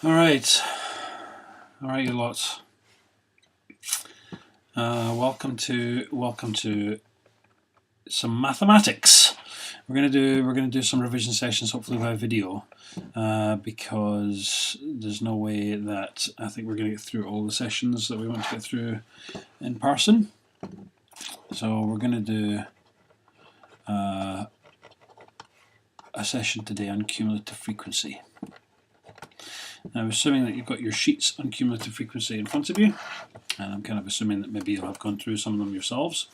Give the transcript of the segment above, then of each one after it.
All right, you lot. Welcome to some mathematics. We're gonna do some revision sessions, hopefully by video, because there's no way that I think we're gonna get through all the sessions that we want to get through in person. So we're gonna do a session today on cumulative frequency. Now, assuming that you've got your sheets on cumulative frequency in front of you, and I'm kind of assuming that maybe you'll have gone through some of them yourselves.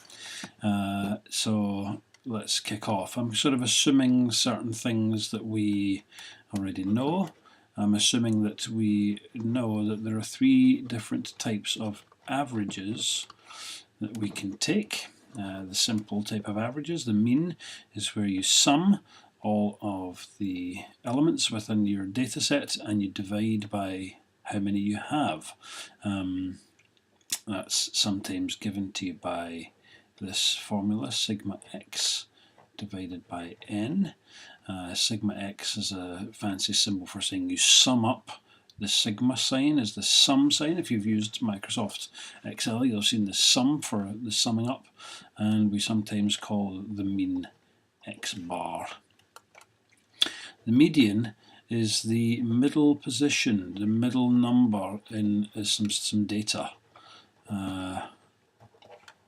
So let's kick off. I'm sort of assuming certain things that we already know. I'm assuming that we know that there are three different types of averages that we can take. The simple type of averages, the mean, is where you sum all of the elements within your data set and you divide by how many you have. That's sometimes given to you by this formula, sigma x divided by n. Sigma x is a fancy symbol for saying you sum up. The sigma sign is the sum sign. If you've used Microsoft Excel, you'll have seen the sum for the summing up, and we sometimes call the mean x bar. The median is the middle position, the middle number in some data. And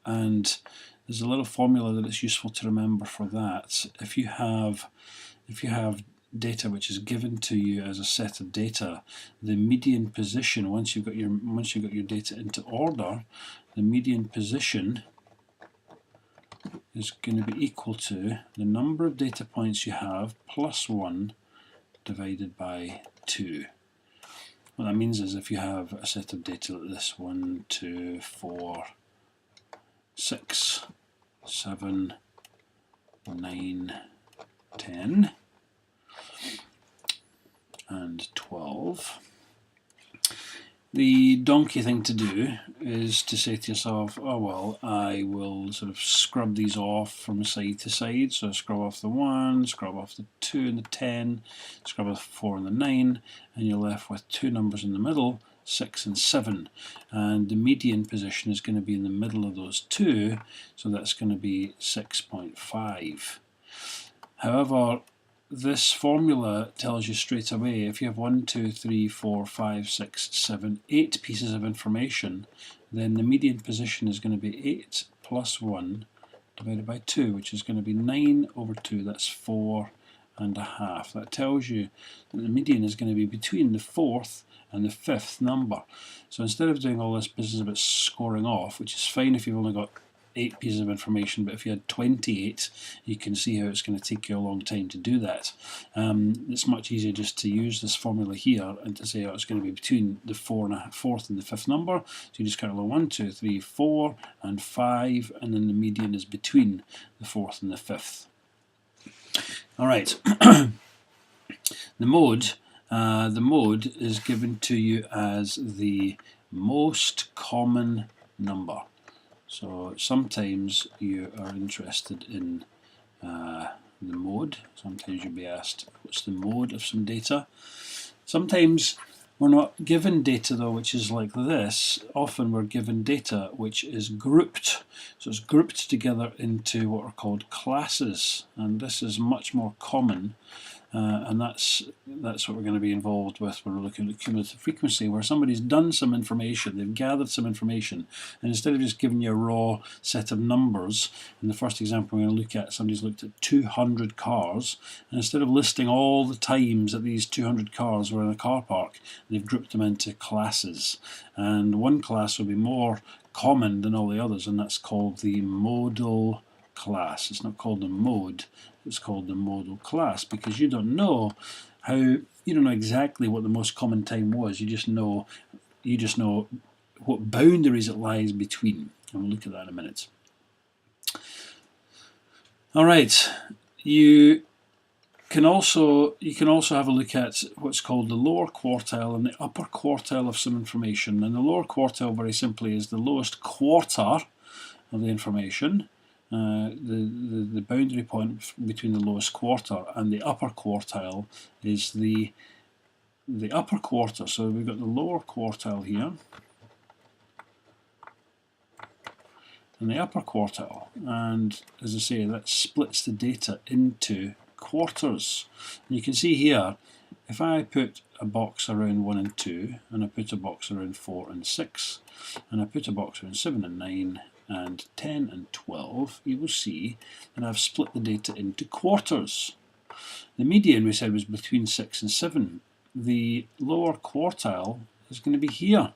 there's a little formula that it's useful to remember for that. If you have data which is given to you as a set of data, the median position, once you've got your data into order, the median position is going to be equal to the number of data points you have plus 1 divided by 2. What that means is if you have a set of data like this, 1, 2, 4, 6, 7, 9, 10, and 12. The donkey thing to do is to say to yourself, oh well, I will sort of scrub these off from side to side. So scrub off the 1, scrub off the 2 and the 10, scrub off the 4 and the 9, and you're left with two numbers in the middle, 6 and 7. And the median position is going to be in the middle of those two, so that's going to be 6.5. However, this formula tells you straight away if you have 1, 2, 3, 4, 5, 6, 7, 8 pieces of information, then the median position is going to be 8 plus 1 divided by 2, which is going to be 9 over 2, that's 4.5. That tells you that the median is going to be between the fourth and the fifth number. So instead of doing all this business about scoring off, which is fine if you've only got 8 pieces of information, but if you had 28, you can see how it's going to take you a long time to do that. It's much easier just to use this formula here and to say, oh, it's going to be between the fourth and the fifth number. So you just count 1, 2, 3, 4, and 5, and then the median is between the fourth and the fifth. All right. The mode is given to you as the most common number. So sometimes you are interested in the mode. Sometimes you'll be asked, what's the mode of some data? Sometimes we're not given data though, which is like this. Often we're given data which is grouped. So it's grouped together into what are called classes, and this is much more common. And that's what we're going to be involved with when we're looking at cumulative frequency, where somebody's done some information, they've gathered some information, and instead of just giving you a raw set of numbers, in the first example we're going to look at, somebody's looked at 200 cars, and instead of listing all the times that these 200 cars were in a car park, they've grouped them into classes. And one class will be more common than all the others, and that's called the modal class. It's not called a mode, it's called the modal class, because you don't know exactly what the most common time was. You just know what boundaries it lies between, and we'll look at that in a minute. All right, you can also have a look at what's called the lower quartile and the upper quartile of some information. And the lower quartile, very simply, is the lowest quarter of the information. The boundary point between the lowest quarter and the upper quartile is the the upper quarter. So we've got the lower quartile here and the upper quartile, and as I say, that splits the data into quarters. And you can see here, if I put a box around 1 and 2, and I put a box around 4 and 6, and I put a box around 7 and 9, and 10 and 12, you will see that I've split the data into quarters. The median we said was between 6 and 7. The lower quartile is going to be here.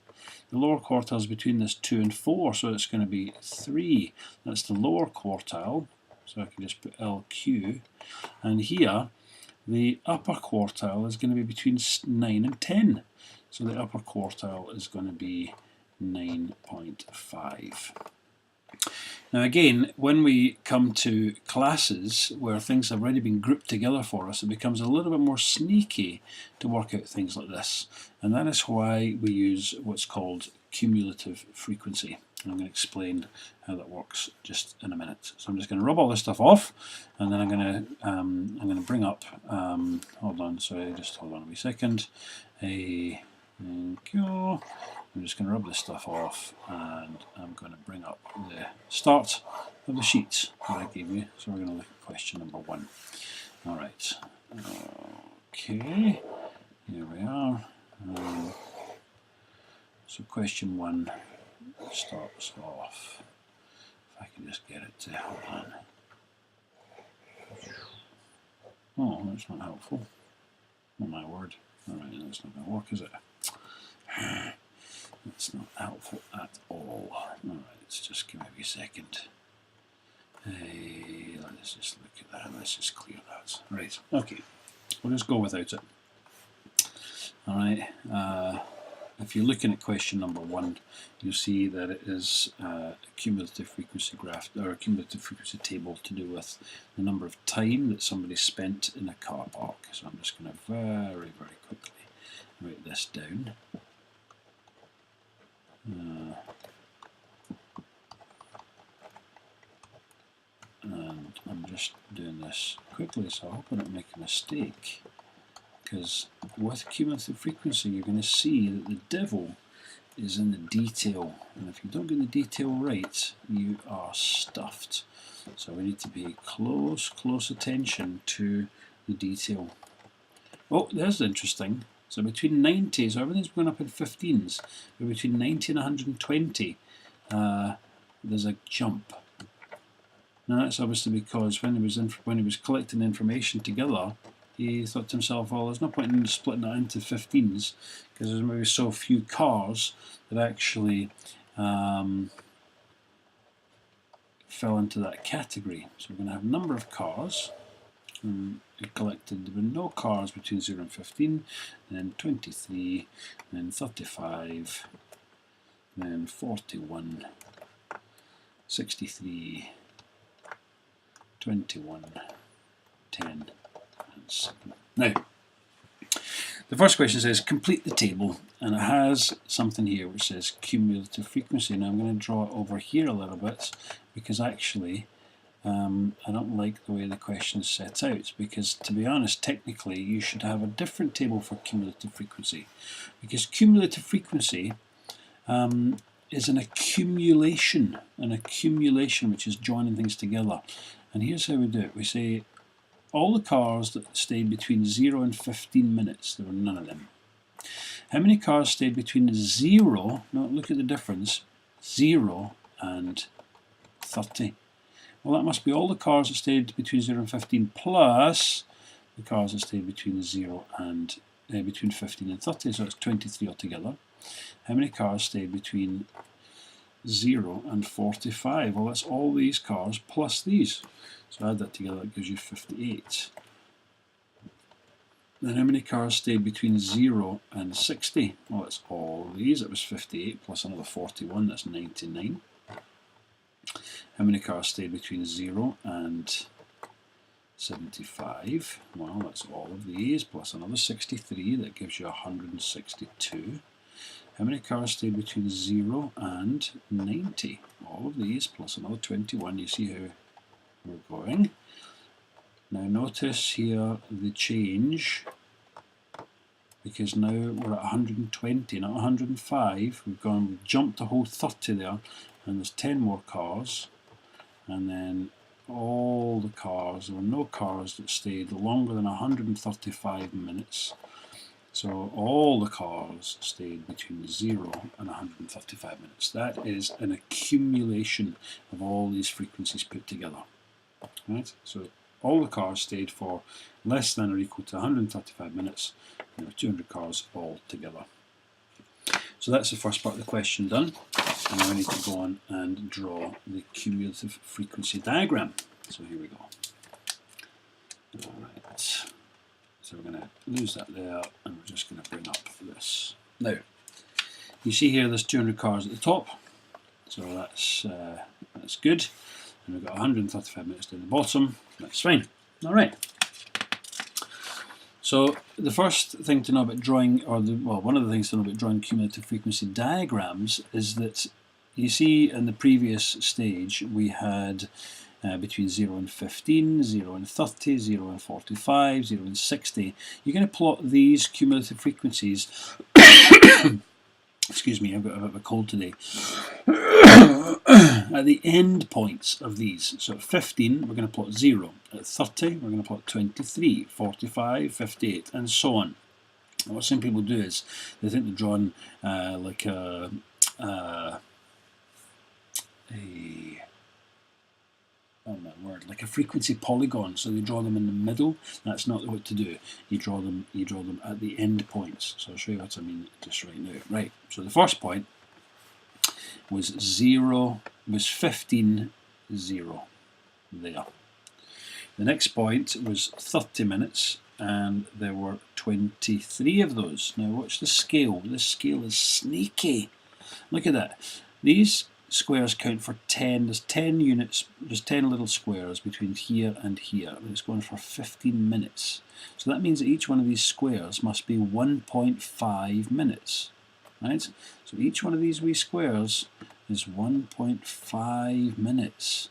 The lower quartile is between this 2 and 4, so it's going to be 3. That's the lower quartile, so I can just put LQ. And here, the upper quartile is going to be between 9 and 10. So the upper quartile is going to be 9.5. Now again, when we come to classes where things have already been grouped together for us, it becomes a little bit more sneaky to work out things like this. And that is why we use what's called cumulative frequency. And I'm going to explain how that works just in a minute. So I'm just going to rub all this stuff off, and then I'm going to bring up. Hold on, sorry, just hold on a wee second. Thank you. I'm just going to rub this stuff off, and I'm going to bring up the start of the sheet that I gave you. So we're going to look at question number 1. All right. Okay. Here we are. So question 1 starts off. If I can just get it to hold on. Oh, that's not helpful. Oh my word. All right, that's not going to work, is it? It's not helpful at all. Alright, let's just give me a second. Hey, let's just look at that. Let's just clear that. Right, okay. We'll just go without it. Alright, if you're looking at question number 1, you'll see that it is a cumulative frequency graph, or a cumulative frequency table to do with the number of time that somebody spent in a car park. So I'm just going to very, very quickly write this down. And I'm just doing this quickly, so I hope I don't make a mistake, because with cumulative frequency you're going to see that the devil is in the detail, and if you don't get the detail right, you are stuffed. So we need to pay close attention to the detail. Oh, there's interesting. So between 90, so everything's going up in 15s, but between 90 and 120, there's a jump. Now that's obviously because when he was collecting information together, he thought to himself, well, there's no point in splitting it into 15s, because there's maybe so few cars that actually fell into that category. So we're going to have a number of cars. He collected, there were no cars between 0 and 15, then 23, then 35, then 41, 63, 21, 10, and 7. Now, the first question says complete the table, and it has something here which says cumulative frequency. Now I'm going to draw it over here a little bit, because actually I don't like the way the question is set out, because to be honest, technically you should have a different table for cumulative frequency, because cumulative frequency is an accumulation which is joining things together. And here's how we do it. We say all the cars that stayed between 0 and 15 minutes, there were none of them. How many cars stayed between 0, now look at the difference, 0 and 30? Well, that must be all the cars that stayed between 0 and 15 plus the cars that stayed between 0 and between 15 and 30, so it's 23 altogether. How many cars stayed between 0 and 45? Well, that's all these cars plus these. So add that together, that gives you 58. Then how many cars stayed between 0 and 60? Well, it's all these. It was 58 plus another 41, that's 99. How many cars stayed between 0 and 75? Well, that's all of these plus another 63, that gives you 162. How many cars stayed between 0 and 90? All of these plus another 21. You see how we're going. Now notice here the change because now we're at 120, not 105. We've jumped a whole 30 there, and there's 10 more cars, and then all the cars, there were no cars that stayed longer than 135 minutes. So all the cars stayed between 0 and 135 minutes. That is an accumulation of all these frequencies put together. Right? So all the cars stayed for less than or equal to 135 minutes. There were 200 cars all together. So that's the first part of the question done. And now I need to go on and draw the cumulative frequency diagram. So here we go. Alright. So we're going to lose that there, and we're just going to bring up this. Now, you see here there's 200 cars at the top, so that's good. And we've got 135 minutes down the bottom, that's fine. Alright. So the first thing to know about drawing, one of the things to know about drawing cumulative frequency diagrams is that you see in the previous stage we had between 0 and 15, 0 and 30, 0 and 45, 0 and 60. You're going to plot these cumulative frequencies. Excuse me, I've got a bit of a cold today. At the end points of these. So at 15, we're going to plot 0. At 30, we're going to plot 23, 45, 58, and so on. And what some people do is they think they're drawn like a frequency polygon, so they draw them in the middle. That's not what to do. You draw them at the end points. So I'll show you what I mean just right now. Right. So the first point was 15, 0 there. The next point was 30 minutes, and there were 23 of those. Now watch the scale. This scale is sneaky. Look at that. These squares count for 10. There's 10 units, there's 10 little squares between here and here. It's going for 15 minutes. So that means that each one of these squares must be 1.5 minutes. Right? So each one of these wee squares is 1.5 minutes.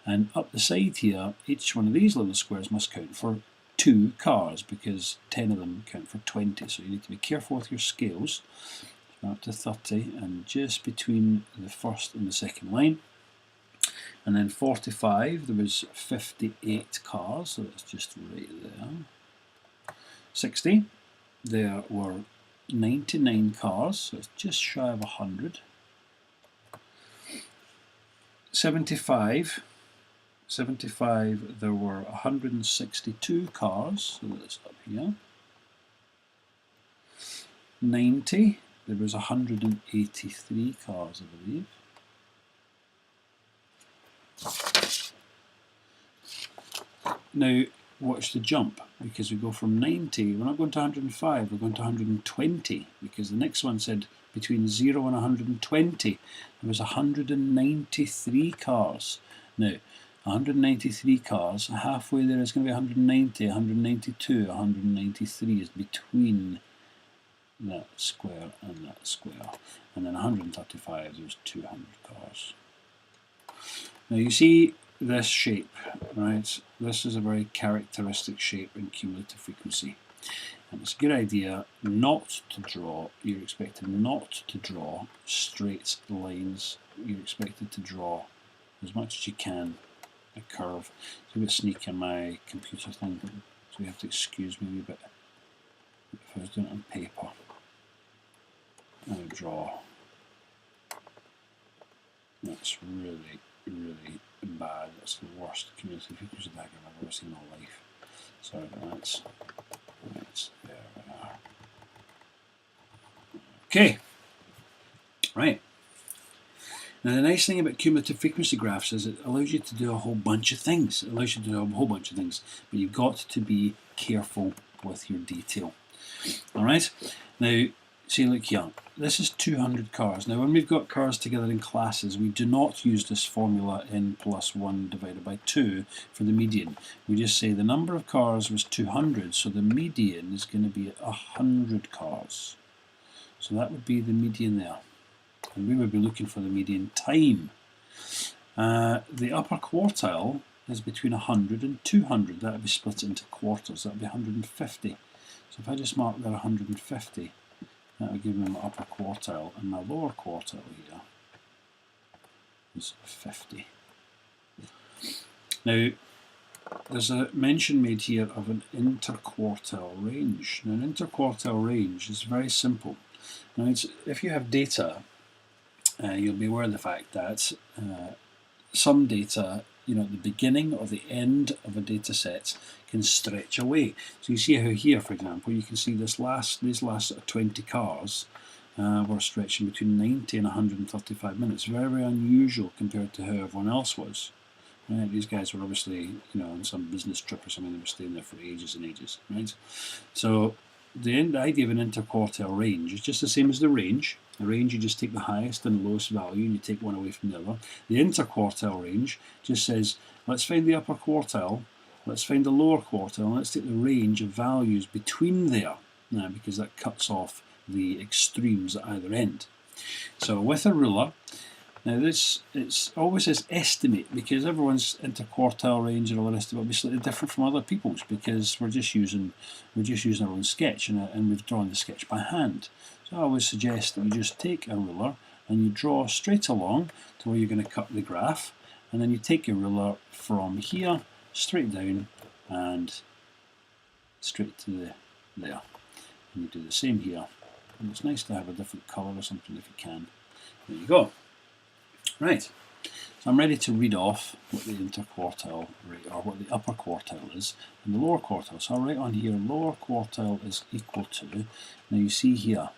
And up the side here, each one of these little squares must count for 2 cars, because 10 of them count for 20. So you need to be careful with your scales. Up to 30, and just between the first and the second line. And then 45, there was 58 cars, so that's just right there. 60, there were 99 cars, so it's just shy of 100. 75, there were 162 cars, so that's up here. 90, there was 183 cars, I believe. Now, watch the jump, because we go from 90, we're not going to 105, we're going to 120, because the next one said between 0 and 120, there was 193 cars. Now, 193 cars, halfway there is going to be 190, 192, 193 is between that square and that square, and then 135 there's 200 cars. Now you see this shape, right? This is a very characteristic shape in cumulative frequency, and it's a good idea not to draw. You're expected not to draw straight lines. You're expected to draw as much as you can a curve. It's a bit sneaky on my computer thing, so you have to excuse me a wee bit if I was doing it on paper. I would draw. That's really, really bad. That's the worst cumulative frequency diagram I've ever seen in my life. So that's there we are. Okay. Right. Now the nice thing about cumulative frequency graphs is it allows you to do a whole bunch of things. It allows you to do a whole bunch of things, but you've got to be careful with your detail. Alright? Now, see, look here. This is 200 cars. Now, when we've got cars together in classes, we do not use this formula n plus 1 divided by 2 for the median. We just say the number of cars was 200, so the median is going to be 100 cars. So that would be the median there. And we would be looking for the median time. The upper quartile is between 100 and 200. That would be split into quarters. That would be 150. So if I just mark there 150, that will give me my upper quartile, and my lower quartile here is 50. Now, there's a mention made here of an interquartile range. Now, an interquartile range is very simple. Now, if you have data, you'll be aware of the fact that some data, at the beginning or the end of a data set can stretch away. So you see how here, for example, you can see these last 20 cars were stretching between 90 and 135 minutes. Very, very unusual compared to how everyone else was. Right? These guys were obviously, on some business trip or something. They were staying there for ages and ages. Right? So the idea of an interquartile range is just the same as the range. The range, you just take the highest and lowest value and you take one away from the other. The interquartile range just says, let's find the upper quartile, let's find the lower quartile, and let's take the range of values between there, now, because that cuts off the extremes at either end. So with a ruler, now this, it always says estimate, because everyone's interquartile range and all the rest of it will be slightly different from other people's, because we're just using our own sketch, and we've drawn the sketch by hand. So I always suggest that you just take a ruler and you draw straight along to where you're going to cut the graph, and then you take your ruler from here straight down and straight to there. And you do the same here. And it's nice to have a different colour or something if you can. There you go. Right, so I'm ready to read off what the interquartile rate, or what the upper quartile is, and the lower quartile. So I'll write on here, lower quartile is equal to, now you see here,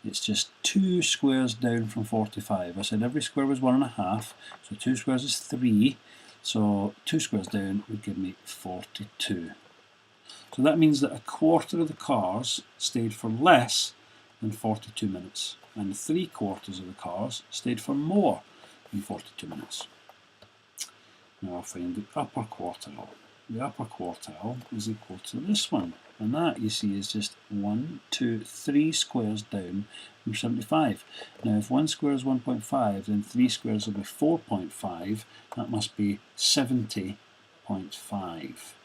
it's just 2 squares down from 45. I said every square was 1.5, so 2 squares is 3, so 2 squares down would give me 42. So that means that a quarter of the cars stayed for less than 42 minutes, and 3/4 of the cars stayed for more than 42 minutes. Now I'll find the upper quartile. The upper quartile is equal to this one, and that, you see, is just 1, 2, 3 squares down from 75. Now if 1 square is 1.5, then 3 squares will be 4.5. That must be 70.5.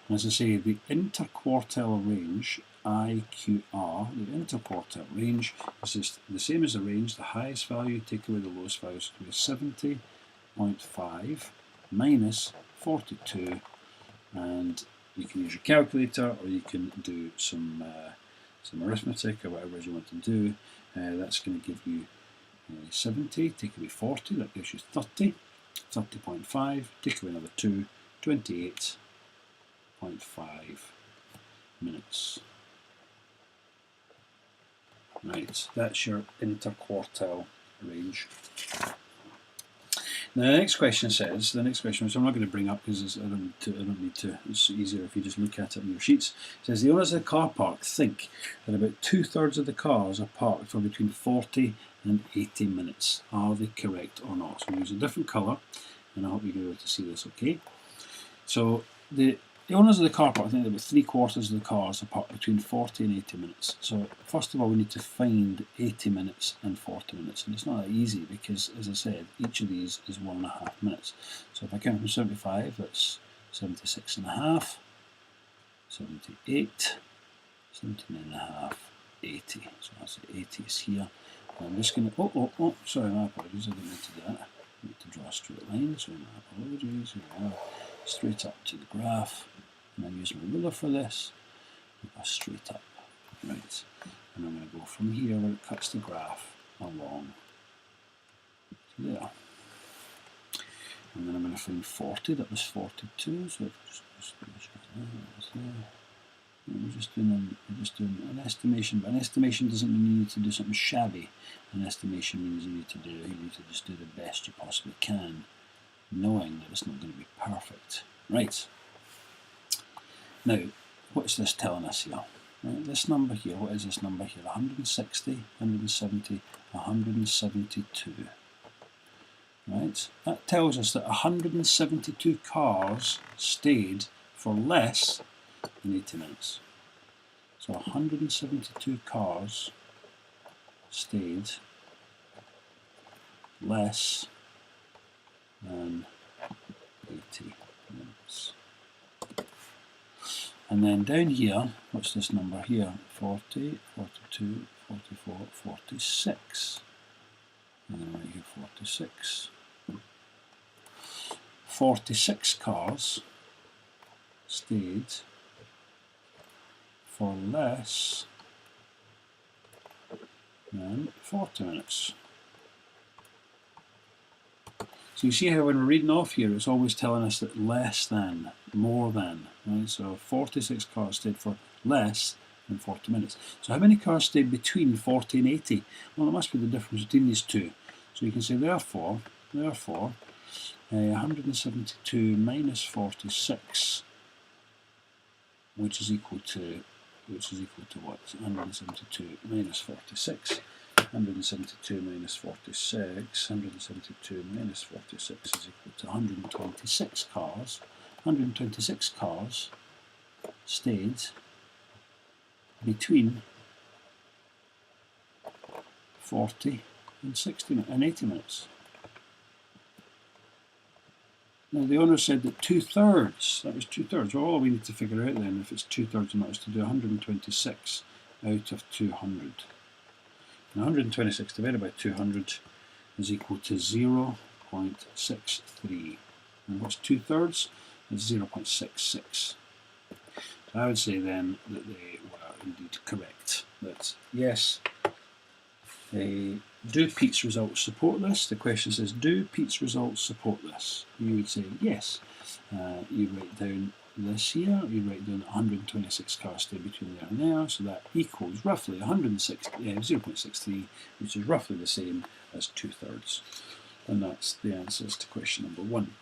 As I say, the interquartile range, IQR, the interquartile range is just the same as the range. The highest value, take away the lowest value, so it will be 70.5 minus 42, and you can use your calculator or you can do some arithmetic or whatever you want to do. That's going to give you 70, take away 40, that gives you 30, 30.5, take away another 2, 28.5 minutes. Right, that's your interquartile range. Now the next question says, which I'm not going to bring up because I don't need to, it's easier if you just look at it in your sheets. It says the owners of the car park think that about 2/3 of the cars are parked for between 40 and 80 minutes. Are they correct or not? So I'm using a different colour, and I hope you're able to see this okay. So the owners of the car park think that about 3/4 of the cars are parked between 40 and 80 minutes. So first of all, we need to find 80 minutes and 40 minutes. And it's not that easy because, as I said, each of these is 1.5 minutes. So if I count from 75, that's 76.5, 78, 79.5, 80. So that's the 80 is here. And I'm just going to, sorry, my apologies, I didn't mean to do that. I need to draw a straight line, so my apologies. Here we are. Straight up to the graph, and I use my ruler for this, and go straight up, right, and I'm going to go from here where it cuts the graph along to there, and then I'm going to find 40, that was 42, so we're just doing an estimation, but an estimation doesn't mean you need to do something shabby. An estimation means you need to just do the best you possibly can, knowing that it's not going to be perfect. Right. Now, what's this telling us here? Right, this number here, what is this number here? 160, 170, 172. Right? That tells us that 172 cars stayed for less than 80 minutes. So 172 cars stayed less than 80 minutes. And then down here, what's this number here? 40, 42, 44, 46. And then right here, 46. 46 cars stayed for less than 40 minutes. So you see how when we're reading off here, it's always telling us that less than, more than, right? So 46 cars stayed for less than 40 minutes. So how many cars stayed between 40 and 80? Well, it must be the difference between these two. So you can say therefore, 172 minus 46, which is equal to what? 172 minus 46. 172 minus 46, 172 minus 46 is equal to 126 cars. 126 cars stayed between 40 and 60 and 80 minutes. Now the owner said that 2/3, that was 2/3. Well, all we need to figure out then, if it's 2/3 of that, is to do 126 out of 200. 126 divided by 200 is equal to 0.63. And what's 2/3? It's 0.66. So I would say then that they were indeed correct. That yes, do Pete's results support this? The question says, do Pete's results support this? You would say yes. You write down this here, you write down 126 cars stay between there and there, so that equals roughly 0.63, which is roughly the same as 2/3. And that's the answers to question number 1.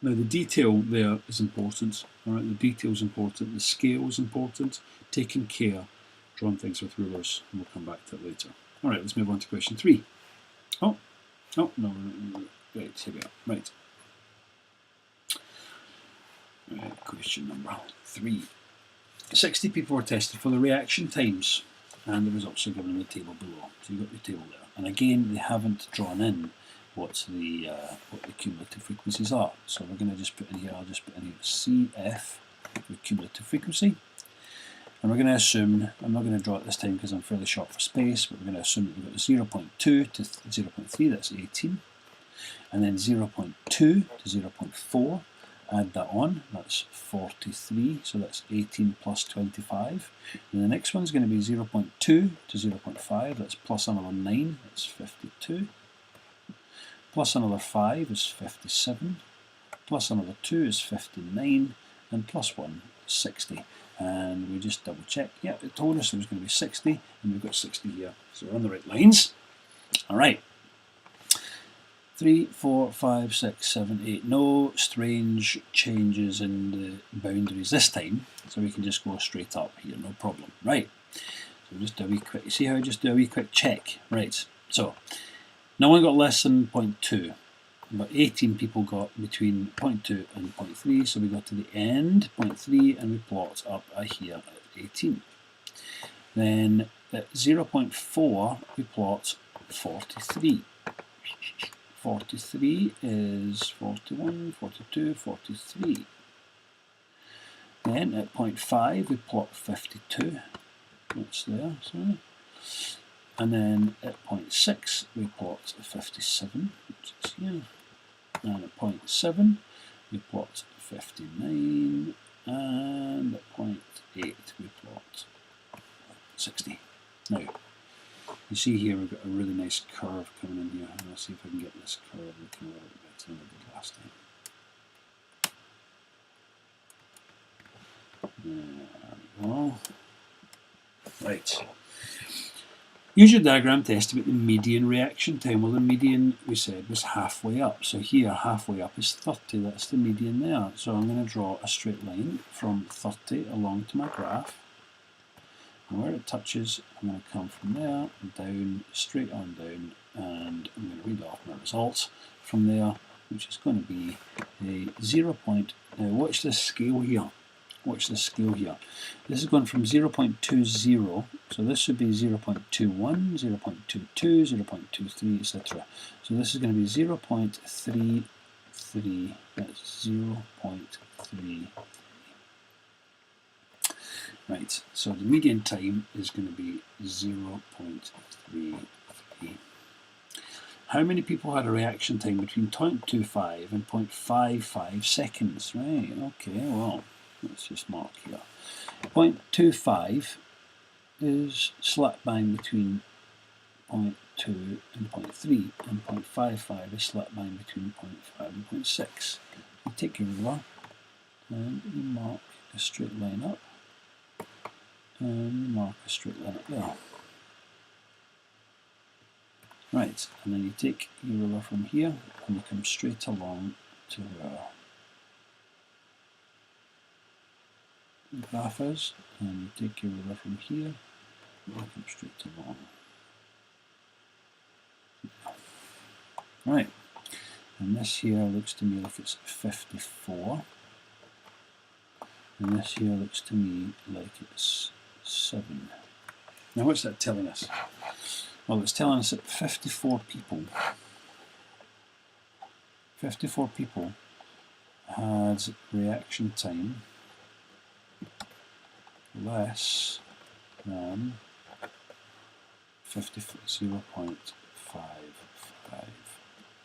Now the detail there is important, alright, the detail is important, the scale is important, taking care, drawing things with rulers, and we'll come back to it later. Alright, let's move on to question 3. No, right, here we are, right. Question number 3. 60 people were tested for the reaction times, and the results are given in the table below. So you've got your table there. And again, they haven't drawn in what the cumulative frequencies are. So we're going to just put in here, I'll just put in here CF, the cumulative frequency. And we're going to assume, I'm not going to draw it this time because I'm fairly short for space, but we're going to assume that we've got 0.2 to 0.3, that's 18. And then 0.2 to 0.4. Add that on, that's 43, so that's 18 plus 25. And the next one's going to be 0.2 to 0.5, that's plus another 9, that's 52. Plus another 5 is 57. Plus another 2 is 59. And plus 1 is 60. And we just double check, yeah, it told us it was going to be 60, and we've got 60 here. So we're on the right lines. Alright. 3, 4, 5, 6, 7, 8. No strange changes in the boundaries this time, so we can just go straight up here, no problem. Right, so just do a wee quick, see how I just do a wee quick check. Right, so no one got less than 0.2, but 18 people got between 0.2 and 0.3, so we got to the end, 0.3, and we plot up here at 18. Then at 0.4, we plot 43. 43 is 41, 42, 43. Then at 0.5 we plot 52, that's there, sorry. And then at 0.6 we plot 57, which is here. And at 0.7 we plot 59, and at 0.8 we plot 60. Now, you see here we've got a really nice curve coming in here. Let's see if I can get this curve looking a little bit better than I did last time. There we go. Right. Use your diagram to estimate the median reaction time. Well, the median, we said, was halfway up. So here, halfway up is 30. That's the median there. So I'm going to draw a straight line from 30 along to my graph. And where it touches, I'm going to come from there, down, straight on down, and I'm going to read off my results from there, which is going to be a 0. Now watch this scale here. Watch this scale here. This is going from 0.20, so this should be 0.21, 0.22, 0.23, etc. So this is going to be 0.33, that's 0.33. Right, so the median time is going to be 0.33. How many people had a reaction time between 0.25 and 0.55 seconds? Right, okay, well, let's just mark here. 0.25 is slap bang between 0.2 and 0.3, and 0.55 is slap bang between 0.5 and 0.6. You take your ruler and you mark a straight line up, and you mark a straight line up there. Right, and then you take your ruler from here and you come straight along to where the graph is, and you take your ruler from here and you come straight along. Right, and this here looks to me like it's 54, and this here looks to me like it's 7. Now what's that telling us? Well, it's telling us that 54 people had reaction time less than 0.55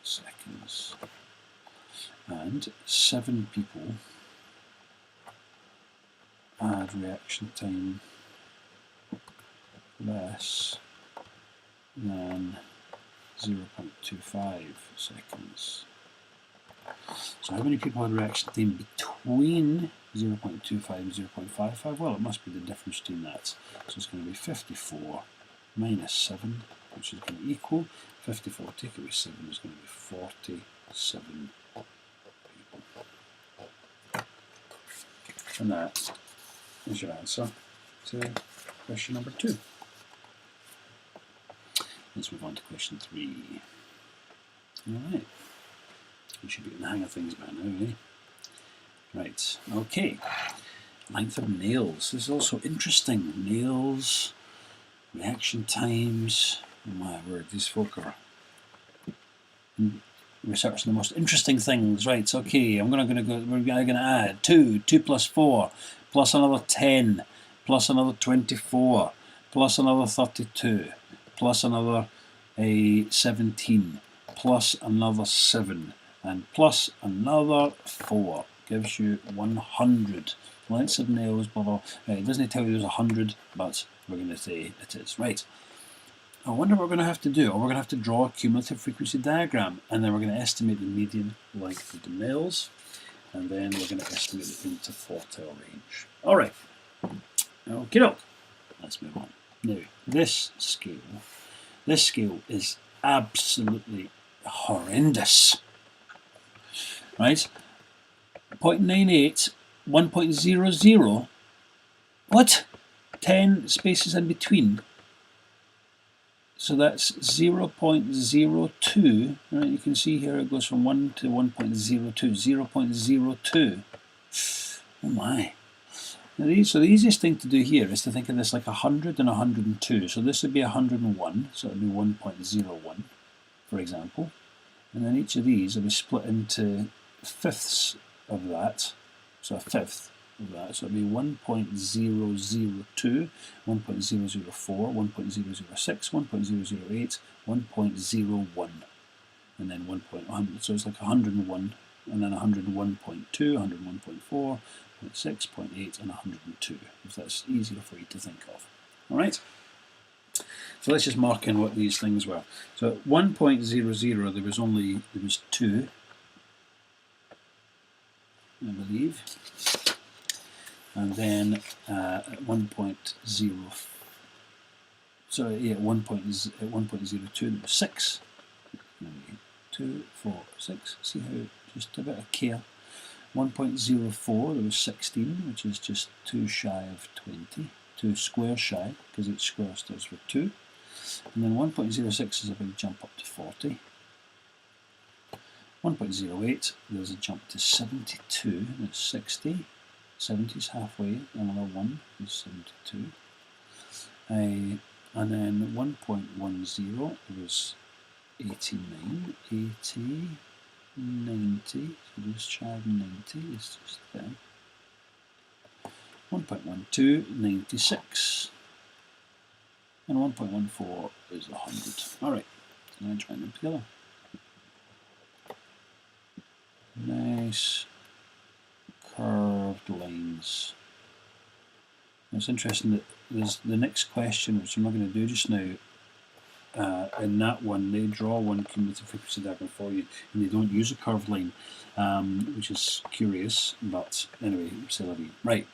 seconds, and 7 people had reaction time less than 0.25 seconds. So how many people had reaction time between 0.25 and 0.55? Well, it must be the difference between that. So it's going to be 54 minus 7, which is going to equal 54 take away 7 is going to be 47 people. And that is your answer to question number 2. Let's move on to question 3. Alright. We should be in the hang of things by now, eh? Right, okay. Length of nails. This is also interesting. Nails, reaction times. Oh my word, these folk are researching the most interesting things. Right, okay, we're going to add 2 plus 4, plus another 10, plus another 24, plus another 32, plus another 17, plus another 7, and plus another 4 gives you 100. Lengths of nails, blah blah. It doesn't tell you there's 100, but we're going to say it is. Right. I wonder what we're going to have to do. Or we're going to have to draw a cumulative frequency diagram, and then we're going to estimate the median length of the nails, and then we're going to estimate the interquartile range. All right. Okay, doke. Let's move on. Now, this scale is absolutely horrendous. Right? 0.98, 1.00. What? 10 spaces in between. So that's 0.02. Right? You can see here it goes from 1 to 1.02. 0.02. Oh my. Now so the easiest thing to do here is to think of this like 100 and 102. So this would be 101. So it would be 1.01, for example. And then each of these will be split into fifths of that. So a fifth of that. So it would be 1.002, 1.004, 1.006, 1.008, 1.01. And then 1.100. So it's like 101, and then 101.2, 101.4, 0.6, 0.8, and 102, if that's easier for you to think of. All right? So let's just mark in what these things were. So at 1.00 there was 2, I believe, and then at 1.0, sorry, yeah, at 1.02 there was 6. 2, 4, 6. See how just a bit of care. 1.04 there was 16, which is just 2 shy of 20, 2 square shy, because each square stands for 2. And then 1.06 is a big jump up to 40. 1.08 there's a jump to 72, that's 60. 70 is halfway, another 1 is 72. And then 1.10 was 89, 80, 90, so just shy of 90 is just there. 1.12, 96. And 1.14 is 100. Alright, now join them together. Nice curved lines. It's interesting that there's the next question, which I'm not going to do just now. In that one, they draw one cumulative frequency diagram for you, and they don't use a curved line, which is curious, but anyway, c'est la vie. Right,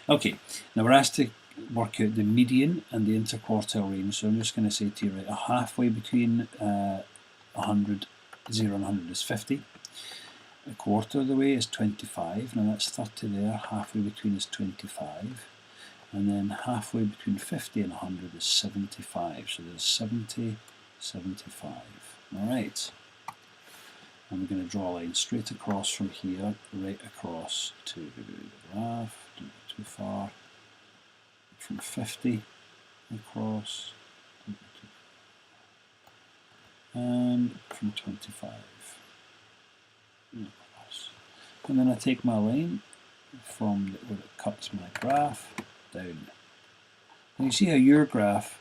okay, now we're asked to work out the median and the interquartile range, so I'm just going to say to you, right, halfway between 100, 0 and 100 is 50, a quarter of the way is 25, now that's 30 there, halfway between is 25, and then halfway between 50 and 100 is 75, so there's 70, 75, alright. And we're going to draw a line straight across from here, right across to the graph, don't go too far, from 50 across, and from 25 across. And then I take my line from where it cuts my graph down. And you see how your graph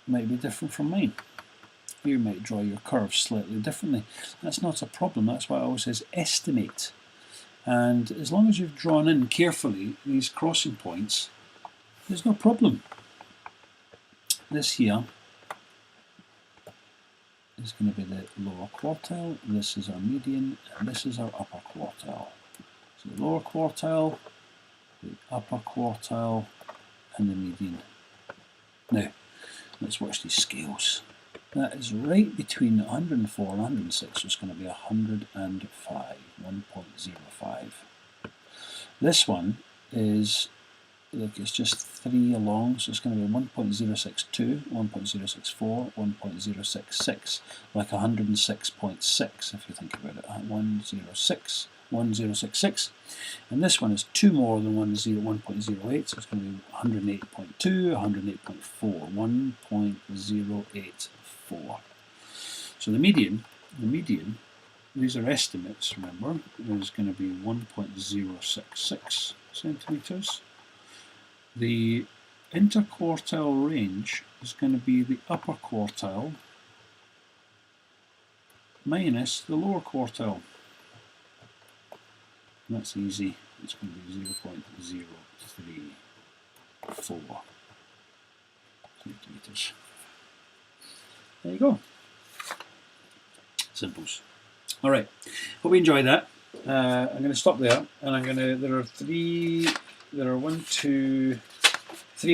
might be different from mine. You might draw your curves slightly differently. That's not a problem, that's why I always says estimate. And as long as you've drawn in carefully these crossing points, there's no problem. This here is going to be the lower quartile, this is our median, and this is our upper quartile. So the lower quartile, the upper quartile, and the median. Now, let's watch these scales. That is right between 104 and 106, so it's going to be 105, 1.05. This one is, look, it's just 3 along, so it's going to be 1.062, 1.064, 1.066, like 106.6 if you think about it, 106, 1066, and this one is 2 more than 1.08, so it's going to be 108.2, 108.4, 1.084. So the median, these are estimates, remember, is going to be 1.066 centimetres. The interquartile range is going to be the upper quartile minus the lower quartile. And that's easy, it's going to be 0.034 centimetres. There you go. Simples. Alright, hope you enjoyed that. I'm going to stop there, and I'm going to, there are 3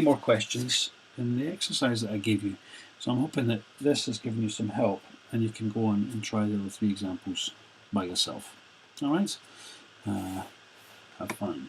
more questions in the exercise that I gave you. So I'm hoping that this has given you some help, and you can go on and try the other 3 examples by yourself. Alright? Have fun.